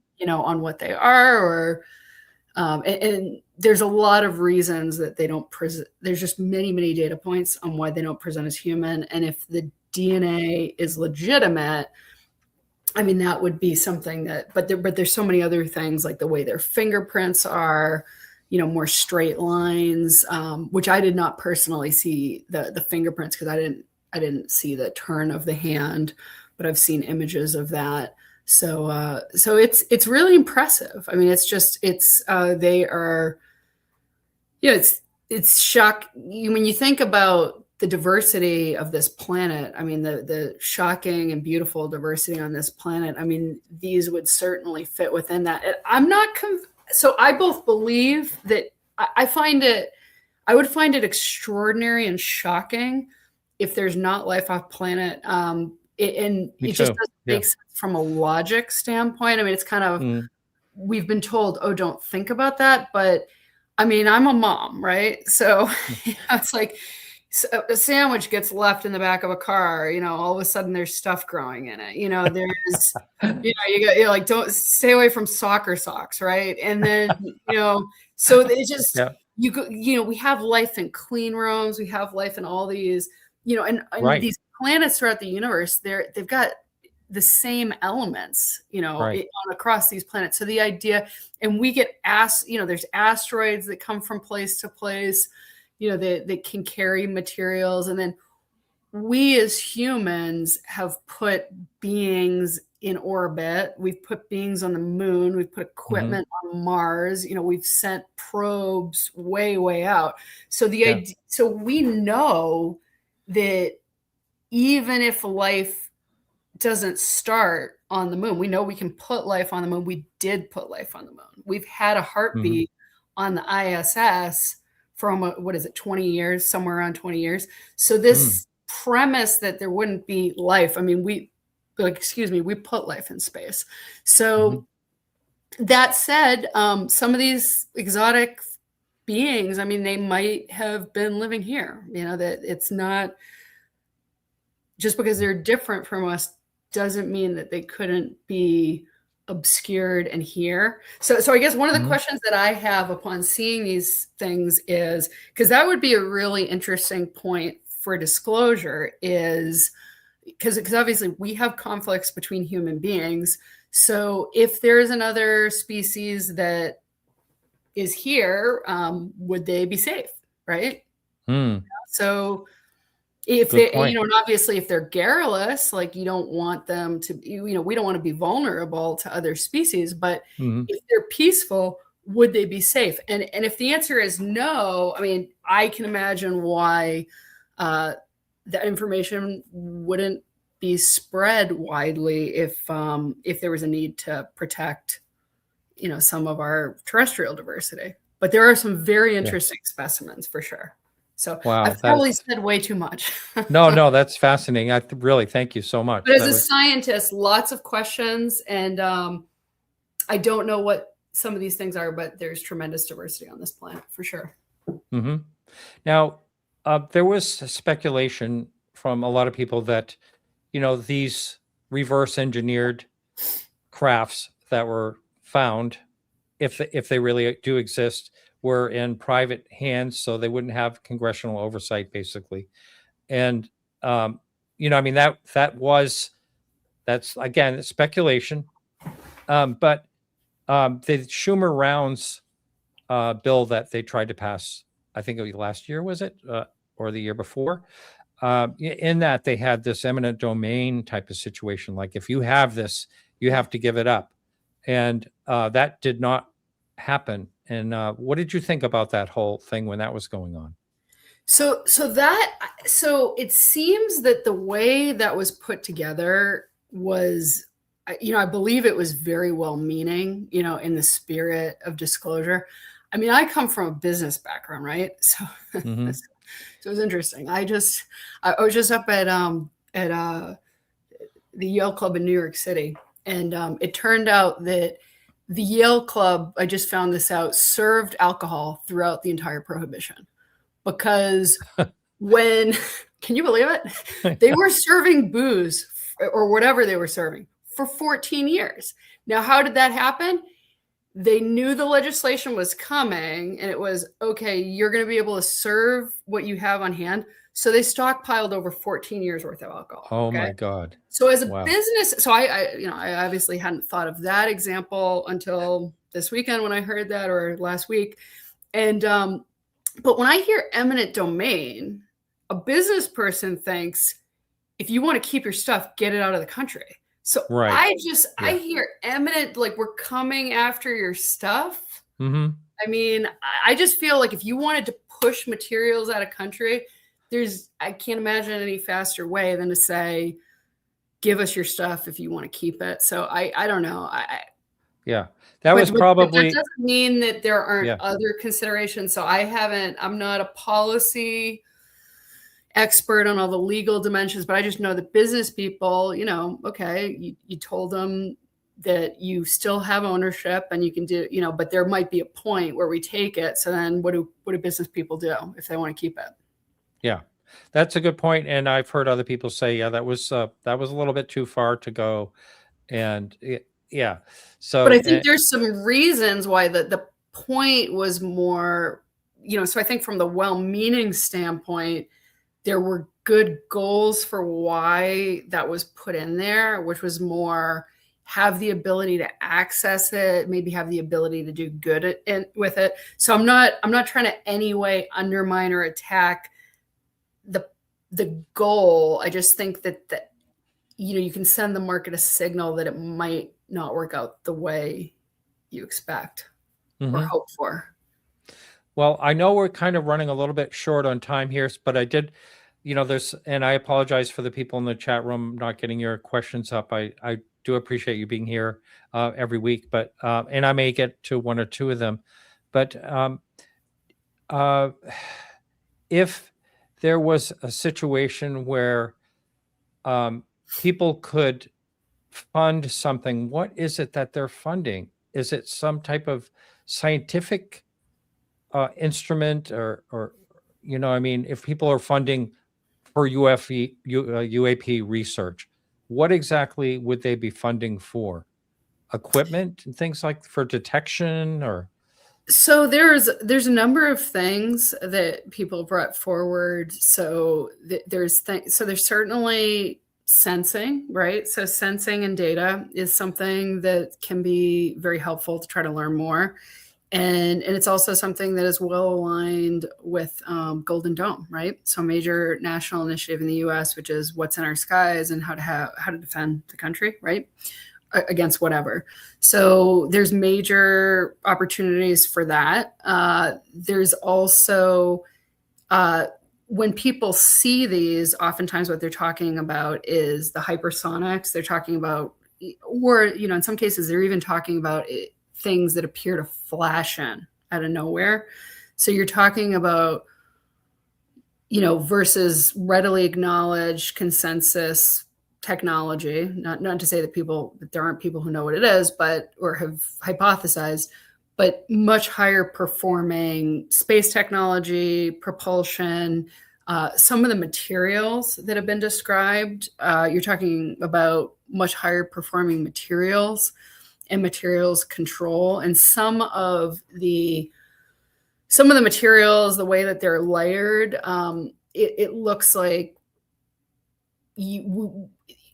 what they are, or and there's a lot of reasons that they don't present. There's just many, many data points on why they don't present as human. And if the DNA is legitimate, that would be something that, but there's so many other things, like the way their fingerprints are, more straight lines, which I did not personally see the fingerprints, because I didn't see the turn of the hand, but I've seen images of that. So it's really impressive. They are, it's shock. When you think about the diversity of this planet, the shocking and beautiful diversity on this planet, these would certainly fit within that. And I'm not so I both believe that I would find it extraordinary and shocking if there's not life off planet. It just doesn't make sense from a logic standpoint. It's kind of, we've been told, oh, don't think about that. But I'm a mom, right? So it's like a sandwich gets left in the back of a car, all of a sudden there's stuff growing in it. There's, you're like, don't stay away from soccer socks, right? And then, so they just, we have life in clean rooms. We have life in all these, and Right. these planets throughout the universe, they've got the same elements, across these planets. So the idea, and we get there's asteroids that come from place to place, that can carry materials. And then we as humans have put beings in orbit. We've put beings on the moon. We've put equipment on Mars. We've sent probes way, way out. So the idea, so we know that even if life doesn't start on the moon. We know we can put life on the moon. We did put life on the moon. We've had a heartbeat on the ISS for almost, 20 years, somewhere around 20 years. So this premise that there wouldn't be life, I mean, we put life in space. So that said, some of these exotic beings, I mean, they might have been living here, that it's not just because they're different from us doesn't mean that they couldn't be obscured and here. So I guess one of the questions that I have upon seeing these things is, because that would be a really interesting point for disclosure, is because obviously we have conflicts between human beings. So if there's another species that is here, would they be safe, right? So if they, and obviously if they're garrulous, like you don't want them to, we don't want to be vulnerable to other species, but if they're peaceful, would they be safe? And if the answer is no, I mean, I can imagine why that information wouldn't be spread widely if there was a need to protect, some of our terrestrial diversity. But there are some very interesting specimens for sure. So wow, I've probably said way too much. No, that's fascinating. I really thank you so much. But as a scientist, lots of questions, and I don't know what some of these things are, but there's tremendous diversity on this planet for sure. Now, there was speculation from a lot of people that, these reverse engineered crafts that were found, if they really do exist, were in private hands, so they wouldn't have congressional oversight, basically. And I mean, that's again speculation. But the Schumer rounds bill that they tried to pass, I think it was last year, was it, or the year before? In that they had this eminent domain type of situation, like if you have this, you have to give it up, and that did not happen. And what did you think about that whole thing when that was going on? So it seems that the way that was put together was, I believe it was very well meaning, in the spirit of disclosure. I mean, I come from a business background, right? So, so it was interesting. I was just up at the Yale Club in New York City, and it turned out that the Yale Club, I just found this out, served alcohol throughout the entire prohibition. Because can you believe it? They were serving booze or whatever they were serving for 14 years. Now, how did that happen? They knew the legislation was coming, and it was, okay, you're going to be able to serve what you have on hand. So they stockpiled over 14 years worth of alcohol. Oh my God. So as a business, so I obviously hadn't thought of that example until this weekend when I heard that, or last week. And, but when I hear eminent domain, a business person thinks, if you want to keep your stuff, get it out of the country. So I hear eminent, like we're coming after your stuff. I mean, I just feel like if you wanted to push materials out of country, I can't imagine any faster way than to say, give us your stuff if you want to keep it. So I don't know. That doesn't mean that there aren't other considerations. So I'm not a policy expert on all the legal dimensions, but I just know that business people, okay, you told them that you still have ownership and you can do, but there might be a point where we take it. So then what do business people do if they want to keep it? Yeah, that's a good point. And I've heard other people say, that was a little bit too far to go. And so, but I think there's some reasons why the point was more, so I think from the well-meaning standpoint, there were good goals for why that was put in there, which was more have the ability to access it, maybe have the ability to do good with it. So I'm not trying to any way undermine or attack the goal. I just think that you can send the market a signal that it might not work out the way you expect or hope for. Well, I know we're kind of running a little bit short on time here, but I did and I apologize for the people in the chat room not getting your questions up. I do appreciate you being here every week, but and I may get to one or two of them, but if there was a situation where people could fund something, what is it that they're funding? Is it some type of scientific instrument, or I mean, if people are funding for UAP research, what exactly would they be funding for? Equipment and things like for detection, or? So there's a number of things that people brought forward. So there's certainly sensing, right? So sensing and data is something that can be very helpful to try to learn more. And it's also something that is well aligned with Golden Dome, right? So a major national initiative in the U.S., which is what's in our skies and how to defend the country, right, against whatever. So there's major opportunities for that. There's also when people see these, oftentimes what they're talking about is the hypersonics. They're talking about, or in some cases, they're even talking about things that appear to flash in out of nowhere. So you're talking about, versus readily acknowledged consensus technology, not to say that there aren't people who know what it is, or have hypothesized, but much higher performing space technology, propulsion, some of the materials that have been described. You're talking about much higher performing materials and materials control, and some of the materials, the way that they're layered, it looks like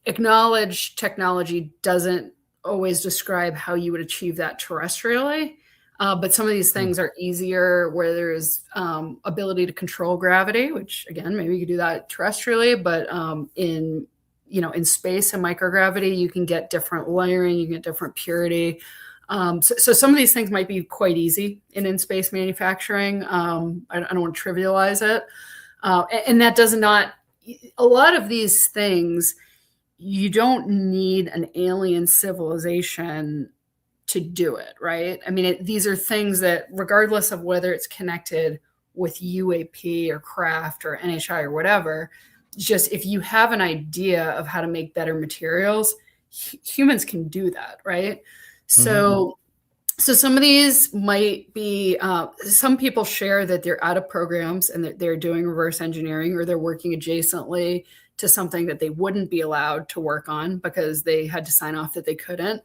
acknowledged technology doesn't always describe how you would achieve that terrestrially. But some of these things are easier, where there's ability to control gravity, which again, maybe you could do that terrestrially, but in space and microgravity, you can get different layering, you can get different purity. So some of these things might be quite easy in space manufacturing. I don't want to trivialize it. And that does not, a lot of these things, you don't need an alien civilization to do it, right? I mean, these are things that, regardless of whether it's connected with UAP or craft or NHI or whatever, just if you have an idea of how to make better materials, humans can do that, right? So some of these might be, some people share that they're out of programs and that they're doing reverse engineering, or they're working adjacently to something that they wouldn't be allowed to work on because they had to sign off that they couldn't.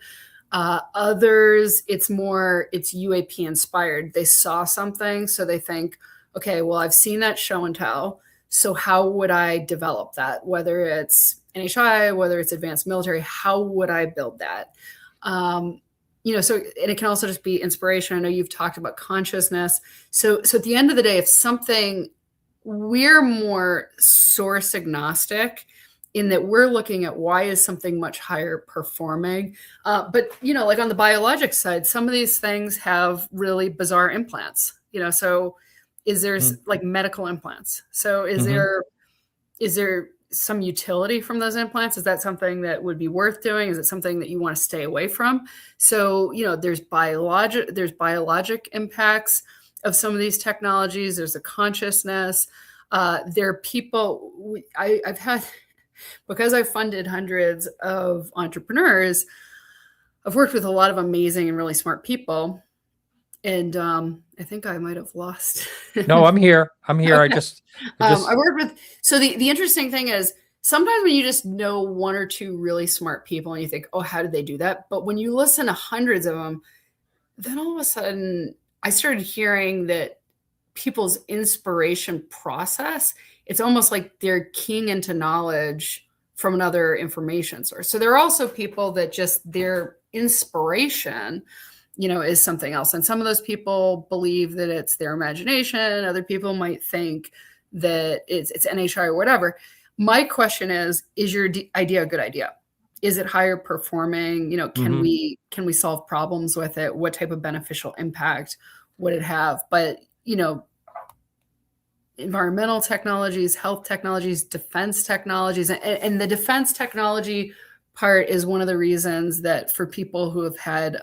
Others, it's UAP inspired. They saw something, so they think, okay, well, I've seen that show and tell. So how would I develop that? Whether it's NHI, whether it's advanced military, how would I build that? So, and it can also just be inspiration. I know you've talked about consciousness. So at the end of the day, we're more source agnostic, in that we're looking at why is something much higher performing. But, like on the biologic side, some of these things have really bizarre implants, so is there like medical implants? So is there some utility from those implants? Is that something that would be worth doing? Is it something that you want to stay away from? So, there's biologic impacts of some of these technologies. There's a consciousness. There are people, I've had, because I've funded hundreds of entrepreneurs, I've worked with a lot of amazing and really smart people. And I think I might have lost. No, I'm here. Okay. I worked with, so the interesting thing is, sometimes when you just know one or two really smart people and you think, oh, how did they do that? But when you listen to hundreds of them, then all of a sudden I started hearing that people's inspiration process, it's almost like they're keying into knowledge from another information source. So there are also people that just their inspiration, is something else. And some of those people believe that it's their imagination. Other people might think that it's NHI or whatever. My question is your idea a good idea? Is it higher performing? Can we solve problems with it? What type of beneficial impact would it have? But, environmental technologies, health technologies, defense technologies. And the defense technology part is one of the reasons that for people who have had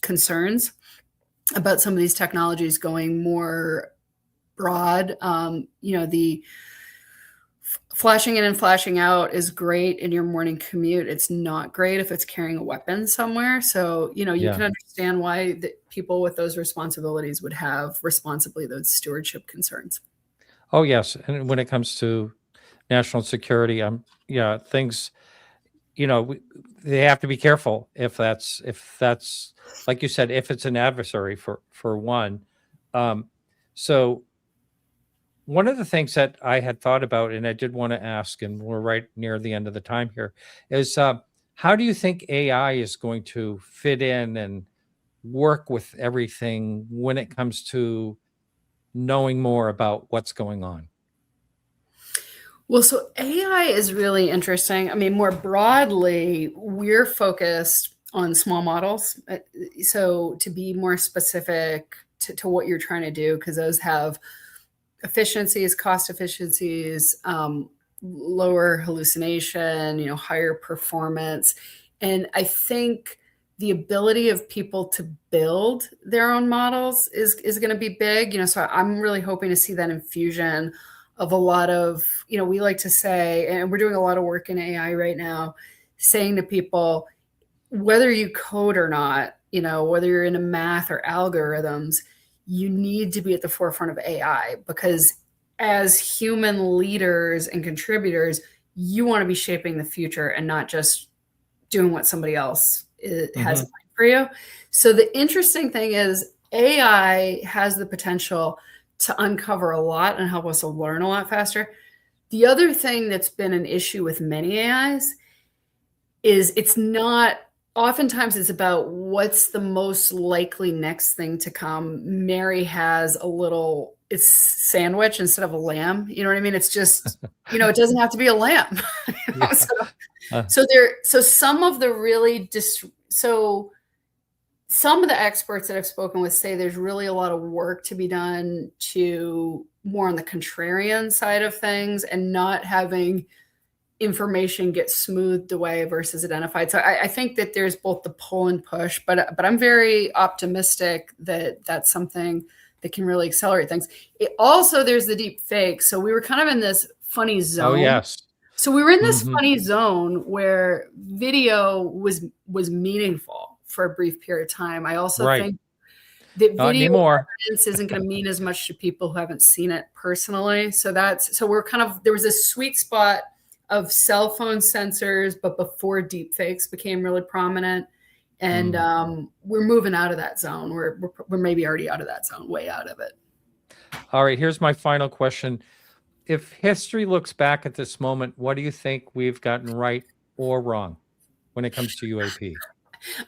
concerns about some of these technologies going more broad, the flashing in and flashing out is great in your morning commute. It's not great if it's carrying a weapon somewhere. So, you can understand why people with those responsibilities would have responsibly those stewardship concerns. Oh, yes. And when it comes to national security, things, they have to be careful if that's like you said, if it's an adversary for one. So one of the things that I had thought about, and I did want to ask, and we're right near the end of the time here, is how do you think AI is going to fit in and work with everything when it comes to knowing more about what's going on? Well, so AI is really interesting. I mean, more broadly, we're focused on small models. So to be more specific to what you're trying to do, because those have efficiencies, cost efficiencies, lower hallucination, higher performance. And I think the ability of people to build their own models is going to be big. So I'm really hoping to see that infusion of a lot of, we like to say, and we're doing a lot of work in AI right now, saying to people, whether you code or not, whether you're into math or algorithms, you need to be at the forefront of AI, because as human leaders and contributors, you want to be shaping the future and not just doing what somebody else has in mind for you. So the interesting thing is AI has the potential to uncover a lot and help us learn a lot faster. The other thing that's been an issue with many AIs is oftentimes it's about what's the most likely next thing to come. Mary has it's sandwich instead of a lamb. You know what I mean? It's just, it doesn't have to be a lamb. So some of the some of the experts that I've spoken with say there's really a lot of work to be done to more on the contrarian side of things and not having information get smoothed away versus identified. So I think that there's both the pull and push, but I'm very optimistic that that's something that can really accelerate things. There's the deep fake. So we were kind of in this funny zone. Oh, yes. So we were in this funny zone where video was meaningful for a brief period of time. I also think that Not video anymore. evidence isn't going to mean as much to people who haven't seen it personally. So we're there was this sweet spot of cell phone sensors, but before deepfakes became really prominent. And we're moving out of that zone. We're maybe already out of that zone, way out of it. All right, here's my final question. If history looks back at this moment, what do you think we've gotten right or wrong when it comes to UAP?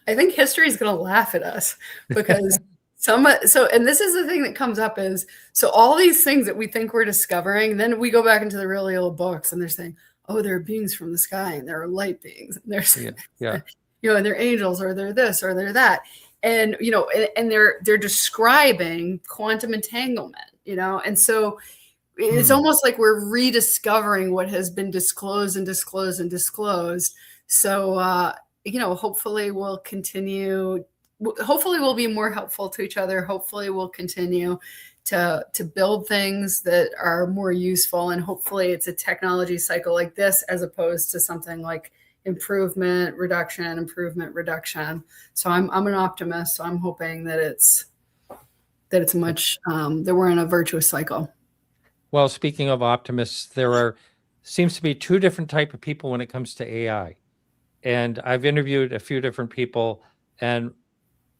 I think history is going to laugh at us because and this is the thing that comes up is, so all these things that we think we're discovering, then we go back into the really old books and they're saying, oh, there are beings from the sky and there are light beings. And there's, and they're angels or they're this or they're that. And, and they're describing quantum entanglement, and so it's almost like we're rediscovering what has been disclosed and disclosed and disclosed. So, hopefully we'll continue. Hopefully we'll be more helpful to each other. Hopefully we'll continue to build things that are more useful. And hopefully it's a technology cycle like this, as opposed to something like improvement, reduction. So I'm an optimist. So I'm hoping that it's much, that we're in a virtuous cycle. Well, speaking of optimists, there seems to be two different type of people when it comes to AI. And I've interviewed a few different people, and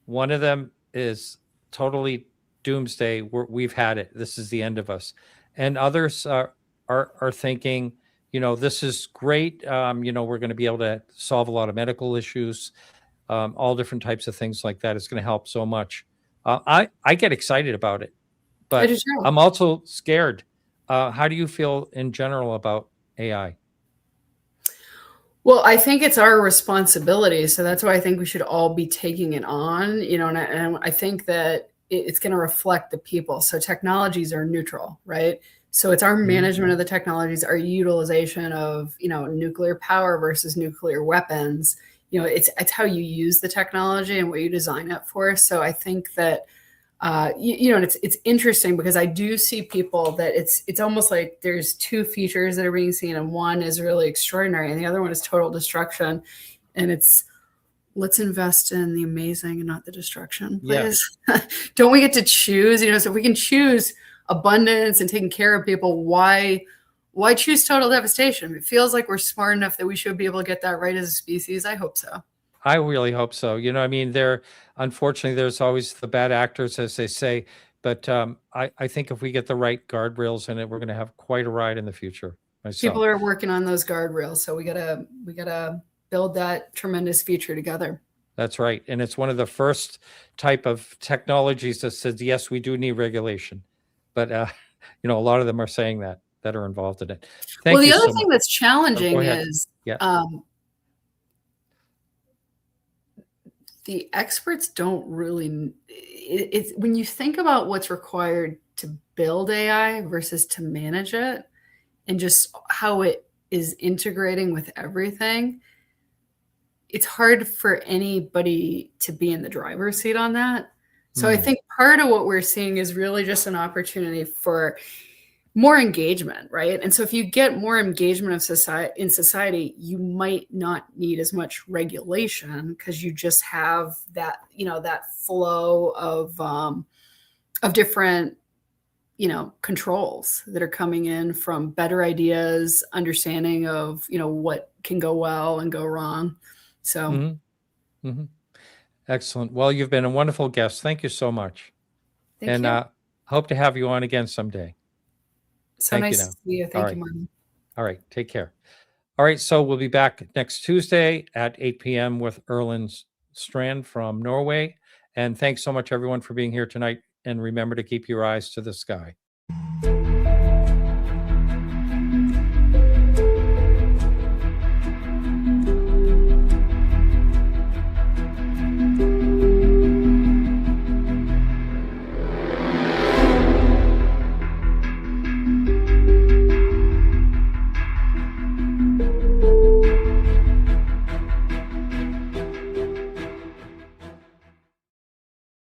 one of them is totally doomsday. We've had it. This is the end of us. And others are thinking, this is great. We're going to be able to solve a lot of medical issues, all different types of things like that. It's going to help so much. I get excited about it, but I'm also scared. How do you feel in general about AI? Well, I think it's our responsibility. So that's why I think we should all be taking it on, and I think that it's going to reflect the people. So technologies are neutral, right? So it's our management of the technologies, our utilization of, nuclear power versus nuclear weapons. It's how you use the technology and what you design it for. So I think that, and it's interesting because I do see people that it's almost like there's two features that are being seen, and one is really extraordinary and the other one is total destruction. And it's, let's invest in the amazing and not the destruction, please. Yes. Don't we get to choose? So if we can choose abundance and taking care of people, why choose total devastation? It feels like we're smart enough that we should be able to get that right as a species. I hope so. I really hope so. Unfortunately, there's always the bad actors, as they say. But I think if we get the right guardrails in it, we're going to have quite a ride in the future. People are working on those guardrails, so we gotta build that tremendous future together. That's right. And it's one of the first type of technologies that says, yes, we do need regulation. But, a lot of them are saying that are involved in it. Thank you. Well, the other thing that's challenging is the experts don't really, it's when you think about what's required to build AI versus to manage it and just how it is integrating with everything, it's hard for anybody to be in the driver's seat on that. So I think part of what we're seeing is really just an opportunity for more engagement, right? And so if you get more engagement of society, you might not need as much regulation because you just have that, that flow of different, controls that are coming in from better ideas, understanding of, what can go well and go wrong. So, Excellent. Well, you've been a wonderful guest. Thank you so much. Thank you. Hope to have you on again someday. So nice to see you. Thank you, Martin. All right. Take care. All right. So we'll be back next Tuesday at 8 p.m. with Erlend Strand from Norway. And thanks so much, everyone, for being here tonight. And remember to keep your eyes to the sky.